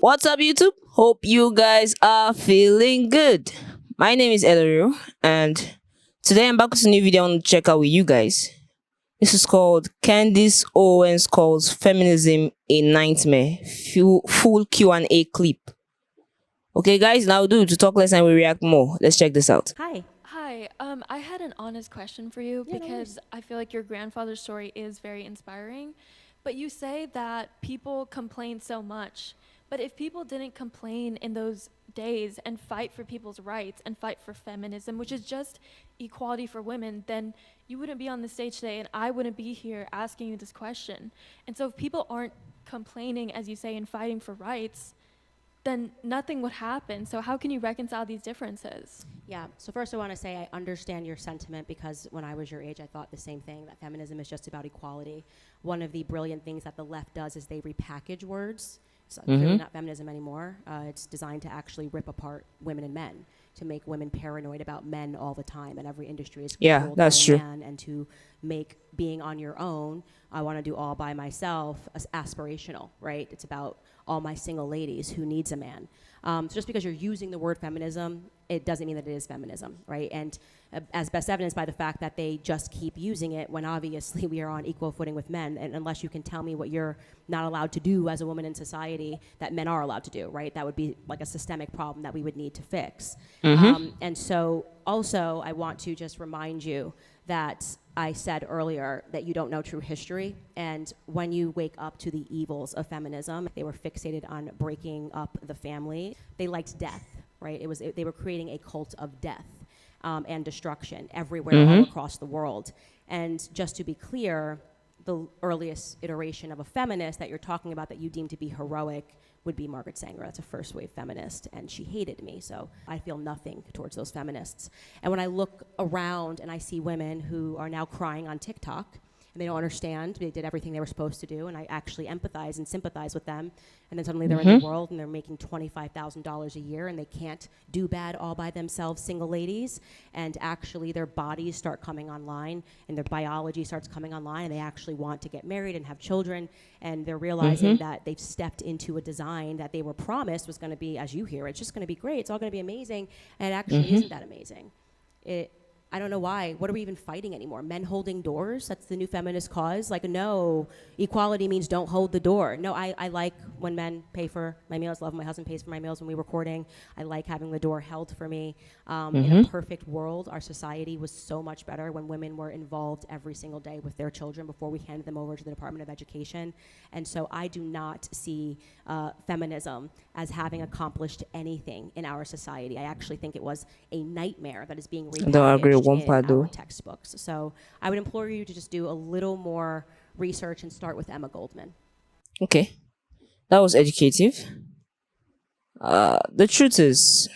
What's up, YouTube? Hope you guys are feeling good. My name is Elero, and today I'm back with a new video I want to check out with you guys. This is called Candace Owens calls feminism a nightmare. Full Q&A clip. Okay, guys, now do to talk less and we react more. Let's check this out. Hi. Hi, I had an honest question for you Yeah, no because I feel like your grandfather's story is very inspiring. But you say that people complain so much. But if people didn't complain in those days and fight for people's rights and fight for feminism, which is just equality for women, then you wouldn't be on the stage today and I wouldn't be here asking you this question. And so if people aren't complaining, as you say, and fighting for rights, then nothing would happen. So how can you reconcile these differences? Yeah, so first I want to say I understand your sentiment because when I was your age, I thought the same thing, that feminism is just about equality. One of the brilliant things that the left does is they repackage words. It's clearly not feminism anymore. It's designed to actually rip apart women and men, to make women paranoid about men all the time, and every industry is controlled That's by a true. man, and to make being on your own, I want to do all by myself, as aspirational, right? It's about all my single ladies who needs a man. So just because you're using the word feminism, it doesn't mean that it is feminism, right? And as best evidenced by the fact that they just keep using it when obviously we are on equal footing with men, and unless you can tell me what you're not allowed to do as a woman in society that men are allowed to do, right? That would be like a systemic problem that we would need to fix. And so also I want to just remind you that I said earlier that you don't know true history, and when you wake up to the evils of feminism, they were fixated on breaking up the family. They liked death, right? They were creating a cult of death and destruction everywhere all across the world. And just to be clear, the earliest iteration of a feminist that you're talking about that you deem to be heroic would be Margaret Sanger. That's a first wave feminist, and she hated me, so I feel nothing towards those feminists. And when I look around and I see women who are now crying on TikTok, and they don't understand, they did everything they were supposed to do, and I actually empathize and sympathize with them, and then suddenly they're in the world and they're making $25,000 a year and they can't do bad all by themselves, single ladies, and actually their bodies start coming online and their biology starts coming online, and they actually want to get married and have children, and they're realizing that they've stepped into a design that they were promised was going to be, as you hear, it's just going to be great, it's all going to be amazing, and it actually isn't that amazing. I don't know why. What are we even fighting anymore? Men holding doors? That's the new feminist cause? Like, no, equality means don't hold the door. No, I like when men pay for my meals. Love when my husband pays for my meals when we're recording. I like having the door held for me. In a perfect world, our society was so much better when women were involved every single day with their children before we handed them over to the Department of Education. And so I do not see feminism as having accomplished anything in our society. I actually think it was a nightmare that is being Don't agree with repackaged one in part our though. textbooks. So I would implore you to just do a little more research and start with Emma Goldman. Okay, that was educative. The truth is,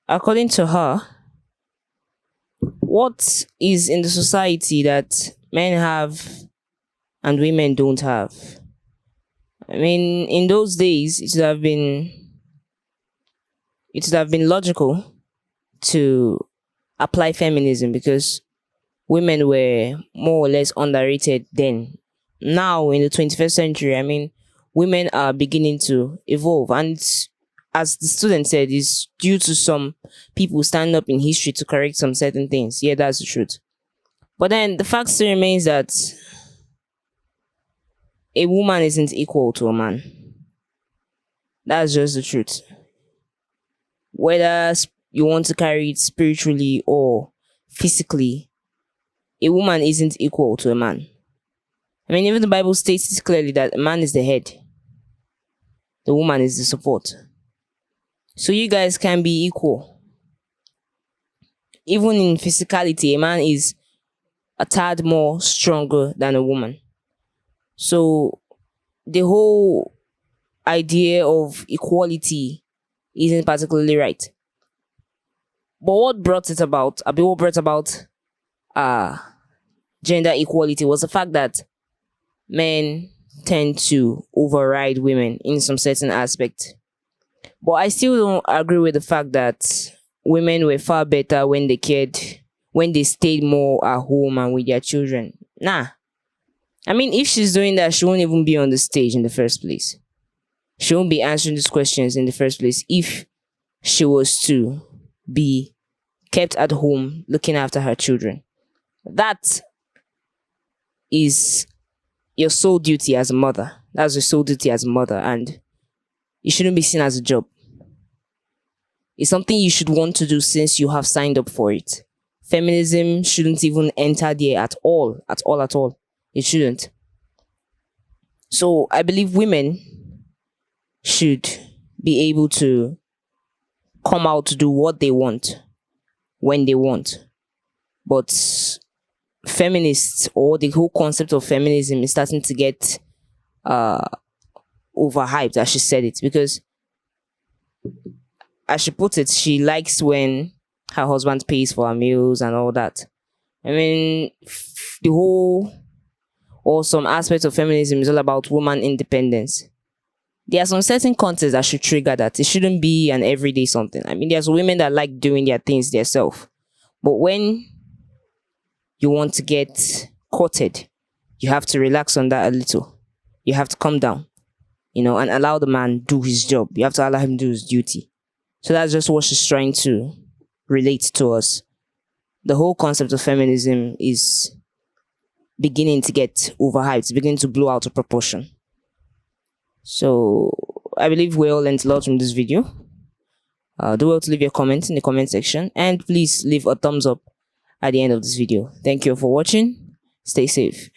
according to her, what is in the society that men have and women don't have? I mean, in those days, it would have been logical to apply feminism because women were more or less underrated then. Now, in the 21st century, I mean, women are beginning to evolve, and as the student said, it's due to some people standing up in history to correct some certain things. Yeah, that's the truth. But then the fact still remains that a woman isn't equal to a man. That's just the truth. Whether you want to carry it spiritually or physically, a woman isn't equal to a man. I mean, even the Bible states it clearly that a man is the head, the woman is the support. So you guys can be equal. Even in physicality, a man is a tad more stronger than a woman. So the whole idea of equality isn't particularly right. But what brought it about, what brought about gender equality was the fact that men tend to override women in some certain aspect. But I still don't agree with the fact that women were far better when they stayed more at home and with their children. Nah. I mean, if she's doing that, she won't even be on the stage in the first place. she won't be answering these questions in the first place if she was to be kept at home looking after her children. That is your sole duty as a mother. That's your sole duty as a mother, and it shouldn't be seen as a job. It's something you should want to do since you have signed up for it. Feminism shouldn't even enter there at all, at all, at all. It shouldn't. So I believe women should be able to come out to do what they want when they want. But feminists, or the whole concept of feminism, is starting to get overhyped, as she said it, because as she put it, she likes when her husband pays for her meals and all that. I mean, the whole or some aspect of feminism is all about woman independence. There are some certain contexts that should trigger that. It shouldn't be an everyday something. I mean, there's women that like doing their things themselves. But when you want to get courted, you have to relax on that a little. You have to calm down, and allow the man do his job. You have to allow him do his duty. So that's just what she's trying to relate to us. The whole concept of feminism is beginning to get overhyped. It's beginning to blow out of proportion. So I believe we all learned a lot from this video. Do well to leave your comments in the comment section, and please leave a thumbs up at the end of this video. Thank you for watching. Stay safe.